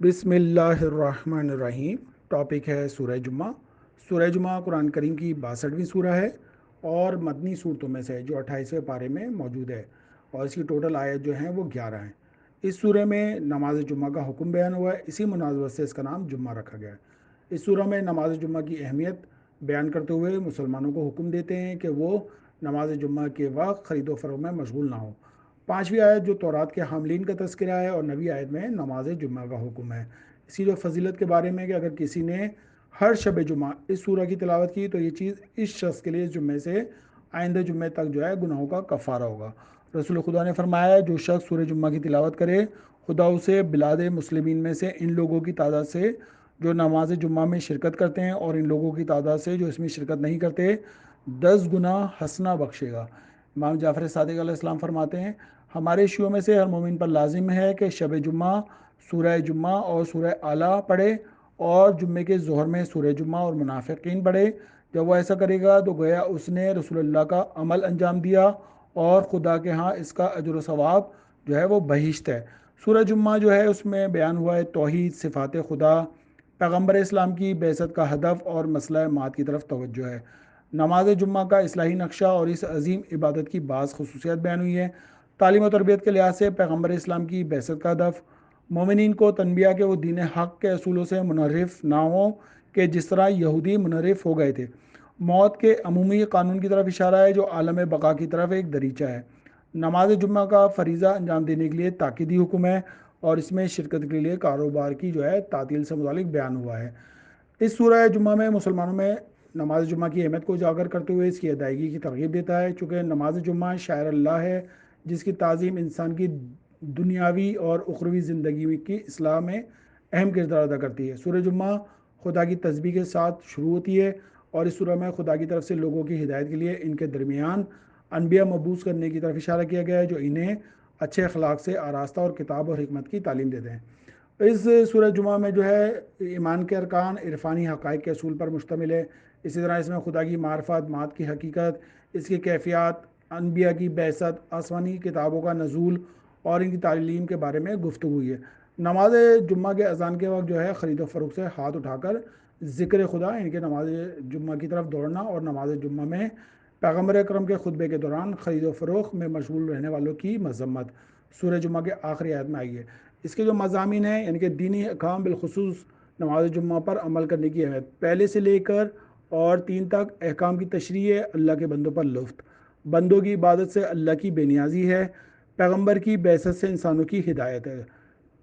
بسم اللہ الرحمن الرحیم۔ ٹاپک ہے سورہ جمعہ۔ سورہ جمعہ قرآن کریم کی 62ویں سورہ ہے اور مدنی صورتوں میں سے ہے جو 28ویں پارے میں موجود ہے، اور اس کی ٹوٹل آیت جو ہیں وہ 11 ہیں۔ اس سورہ میں نماز جمعہ کا حکم بیان ہوا ہے، اسی مناسبت سے اس کا نام جمعہ رکھا گیا ہے۔ اس سورہ میں نماز جمعہ کی اہمیت بیان کرتے ہوئے مسلمانوں کو حکم دیتے ہیں کہ وہ نماز جمعہ کے وقت خرید و فروخت میں مشغول نہ ہوں۔ 5ویں آیت جو تورات کے حاملین کا تذکرہ ہے، اور 9ویں آیت میں نماز جمعہ کا حکم ہے۔ اس کی جو فضیلت کے بارے میں کہ اگر کسی نے ہر شب جمعہ اس سورہ کی تلاوت کی تو یہ چیز اس شخص کے لیے اس جمعے سے آئندہ جمعے تک جو ہے گناہوں کا کفارہ ہوگا۔ رسول خدا نے فرمایا جو شخص سورہ جمعہ کی تلاوت کرے خدا اسے بلاد مسلمین میں سے ان لوگوں کی تعداد سے جو نماز جمعہ میں شرکت کرتے ہیں اور ان لوگوں کی تعداد سے جو اس میں شرکت نہیں کرتے 10 گنا حسنہ بخشے گا۔ امام جعفر صادق علیہ السلام فرماتے ہیں ہمارے شیعوں میں سے ہر مومن پر لازم ہے کہ شب جمعہ سورہ جمعہ اور سورہ اعلیٰ پڑھے اور جمعے کے ظہر میں سورہ جمعہ اور منافقین پڑھے۔ جب وہ ایسا کرے گا تو گویا اس نے رسول اللہ کا عمل انجام دیا اور خدا کے ہاں اس کا اجر و ثواب جو ہے وہ بہشت ہے۔ سورہ جمعہ جو ہے اس میں بیان ہوا ہے توحید، صفات خدا، پیغمبر اسلام کی بعثت کا ہدف اور مسئلہ مات کی طرف توجہ ہے۔ نماز جمعہ کا اصلاحی نقشہ اور اس عظیم عبادت کی بعض خصوصیات بیان ہوئی ہیں۔ تعلیم و تربیت کے لحاظ سے پیغمبر اسلام کی بعثت کا ہدف مومنین کو تنبیہ کہ وہ دین حق کے اصولوں سے منحرف نہ ہوں کہ جس طرح یہودی منحرف ہو گئے تھے۔ موت کے عمومی قانون کی طرف اشارہ ہے جو عالم بقا کی طرف ایک دریچہ ہے۔ نماز جمعہ کا فریضہ انجام دینے کے لیے تاکیدی حکم ہے اور اس میں شرکت کے لیے کاروبار کی جو ہے تعطیل سے متعلق بیان ہوا ہے۔ اس سورہ جمعہ میں مسلمانوں میں نماز جمعہ کی اہمیت کو اجاگر کرتے ہوئے اس کی ادائیگی کی ترغیب دیتا ہے، چونکہ نماز جمعہ شاعر اللہ ہے جس کی تعظیم انسان کی دنیاوی اور اخروی زندگی کی اصلاح میں اہم کردار ادا کرتی ہے۔ سورہ جمعہ خدا کی تسبیح کے ساتھ شروع ہوتی ہے اور اس سورہ میں خدا کی طرف سے لوگوں کی ہدایت کے لیے ان کے درمیان انبیاء مبعوث کرنے کی طرف اشارہ کیا گیا ہے جو انہیں اچھے اخلاق سے آراستہ اور کتاب اور حکمت کی تعلیم دیتے ہیں۔ اس سورہ جمعہ میں جو ہے ایمان کے ارکان عرفانی حقائق کے اصول پر مشتمل ہے۔ اسی طرح اس میں خدا کی معرفت، مات کی حقیقت، اس کی کیفیات، انبیاء کی بعثت، آسمانی کتابوں کا نزول اور ان کی تعلیم کے بارے میں گفتگو ہوئی ہے۔ نماز جمعہ کے اذان کے وقت جو ہے خرید و فروخت سے ہاتھ اٹھا کر ذکر خدا ان کے نماز جمعہ کی طرف دوڑنا اور نماز جمعہ میں پیغمبر اکرم کے خطبے کے دوران خرید و فروخت میں مشغول رہنے والوں کی مذمت سورہ جمعہ کے آخری آیت میں آئی ہے۔ اس کے جو مضامین ہیں یعنی کہ دینی احکام بالخصوص نماز جمعہ پر عمل کرنے کی اہمیت، پہلے سے لے کر اور 3 تک احکام کی تشریح ہے، اللہ کے بندوں پر لطف، بندوں کی عبادت سے اللہ کی بے نیازی ہے، پیغمبر کی بعثت سے انسانوں کی ہدایت ہے۔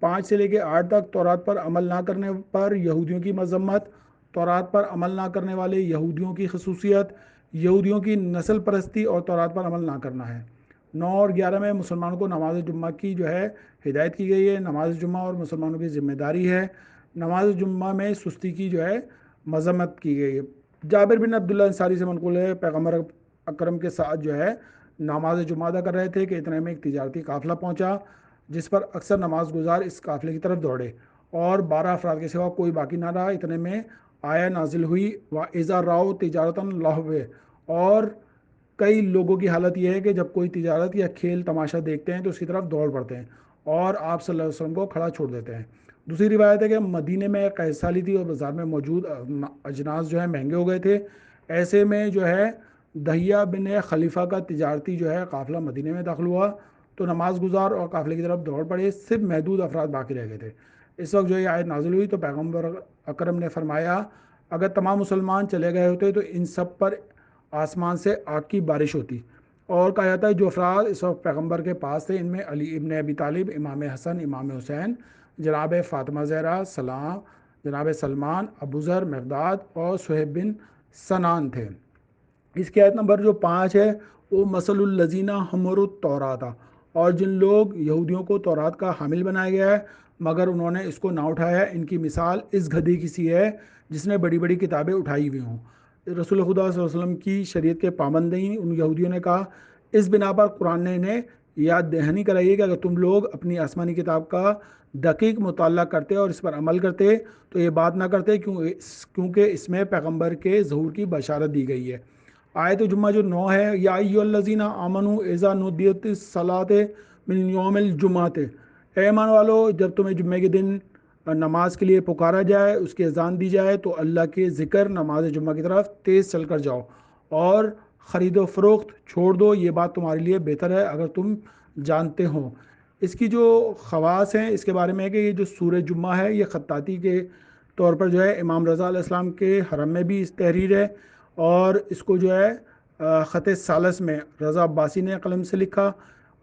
5 سے لے کے 8 تک تورات پر عمل نہ کرنے پر یہودیوں کی مذمت، تورات پر عمل نہ کرنے والے یہودیوں کی خصوصیت، یہودیوں کی نسل پرستی اور تورات پر عمل نہ کرنا ہے۔ 9 اور 11 میں مسلمانوں کو نماز جمعہ کی جو ہے ہدایت کی گئی ہے۔ نماز جمعہ اور مسلمانوں کی ذمہ داری ہے۔ نماز جمعہ میں سستی کی جو ہے مذمت کی گئی ہے۔ جابر بن عبداللہ انصاری سے منقول ہے پیغمبر اکرم کے ساتھ جو ہے نماز جمعہ ادا کر رہے تھے کہ اتنے میں ایک تجارتی قافلہ پہنچا جس پر اکثر نماز گزار اس قافلے کی طرف دوڑے اور 12 افراد کے سوا کوئی باقی نہ رہا۔ اتنے میں آیا نازل ہوئی وَإِذَا رَأَوْا تِجَارَةً لَهْوًا، اور کئی لوگوں کی حالت یہ ہے کہ جب کوئی تجارت یا کھیل تماشا دیکھتے ہیں تو اس کی طرف دوڑ پڑتے ہیں اور آپ صلی اللہ علیہ وسلم کو کھڑا چھوڑ دیتے ہیں۔ دوسری روایت ہے کہ مدینے میں قحط سالی تھی اور بازار میں موجود اجناس جو ہے مہنگے ہو گئے تھے۔ ایسے میں جو ہے دہیہ بن خلیفہ کا تجارتی جو ہے قافلہ مدینے میں داخل ہوا تو نماز گزار اور قافلے کی طرف دوڑ پڑے، صرف محدود افراد باقی رہ گئے تھے۔ اس وقت جو یہ آیت نازل ہوئی تو پیغمبر اکرم نے فرمایا اگر تمام مسلمان چلے گئے ہوتے تو ان سب پر آسمان سے آگ کی بارش ہوتی، اور کہا جاتا ہے جو افراد اس وقت پیغمبر کے پاس تھے ان میں علی ابن ابی طالب، امام حسن، امام حسین، جناب فاطمہ زہرا سلام، جناب سلمان، ابو ذر، مقداد اور صہیب بن سنان تھے۔ اس کی آیت نمبر جو 5 ہے وہ مثل الذین حملوا التوراۃ، اور جن لوگ یہودیوں کو تورات کا حامل بنایا گیا ہے مگر انہوں نے اس کو نہ اٹھایا، ان کی مثال اس گدھے کی سی ہے جس نے بڑی بڑی کتابیں اٹھائی ہوئی ہوں۔ رسول خدا صلی اللہ علیہ وسلم کی شریعت کے پابند نہیں، ان یہودیوں نے کہا اس بنا پر قرآن نے انہیں یاد دہانی کرائی ہے کہ اگر تم لوگ اپنی آسمانی کتاب کا دقیق مطالعہ کرتے اور اس پر عمل کرتے تو یہ بات نہ کرتے کیونکہ اس میں پیغمبر کے ظہور کی بشارت دی گئی ہے۔ آیت جمعہ جو 9 ہے یا ایھا الذین آمنوا اذا نودیت الصلاۃ من یوم الجمعۃ، اے ایمان والو جب تمہیں جمعے کے دن نماز کے لیے پکارا جائے، اس کی اذان دی جائے تو اللہ کے ذکر نماز جمعہ کی طرف تیز چل کر جاؤ، اور خرید و فروخت چھوڑ دو، یہ بات تمہارے لیے بہتر ہے اگر تم جانتے ہو۔ اس کی جو خواص ہیں اس کے بارے میں ہے کہ یہ جو سورہ جمعہ ہے یہ خطاطی کے طور پر جو ہے امام رضا علیہ السلام کے حرم میں بھی اس تحریر ہے، اور اس کو جو ہے خط ثالث میں رضا عباسی نے قلم سے لکھا،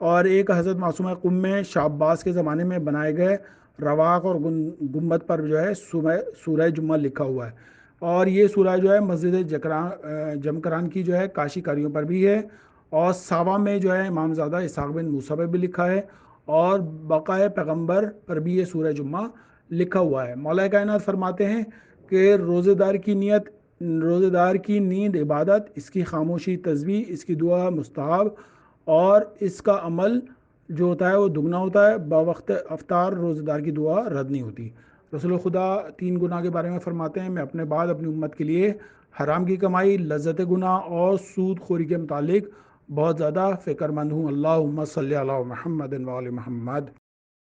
اور ایک حضرت معصومہ قم میں شاہ عباس کے زمانے میں بنائے گئے رواق اور گنبد پر جو ہے سورہ جمعہ لکھا ہوا ہے، اور یہ سورہ جو ہے مسجد جمکران کی جو ہے کاشی کاریوں پر بھی ہے، اور ساوا میں جو ہے امام زادہ اسحاق بن موسیٰ پہ بھی لکھا ہے، اور بقائے پیغمبر پر بھی یہ سورہ جمعہ لکھا ہوا ہے۔ مولا کائنات فرماتے ہیں کہ روزے دار کی نیند عبادت، اس کی خاموشی تسبیح، اس کی دعا مستحب، اور اس کا عمل جو ہوتا ہے وہ دگنا ہوتا ہے، باوقت افطار روزہ دار کی دعا رد نہیں ہوتی۔ رسول خدا 3 گناہ کے بارے میں فرماتے ہیں، میں اپنے بعد اپنی امت کے لیے حرام کی کمائی، لذت گناہ اور سود خوری کے متعلق بہت زیادہ فکر مند ہوں۔ اللہم صلی علی محمد و آل محمد۔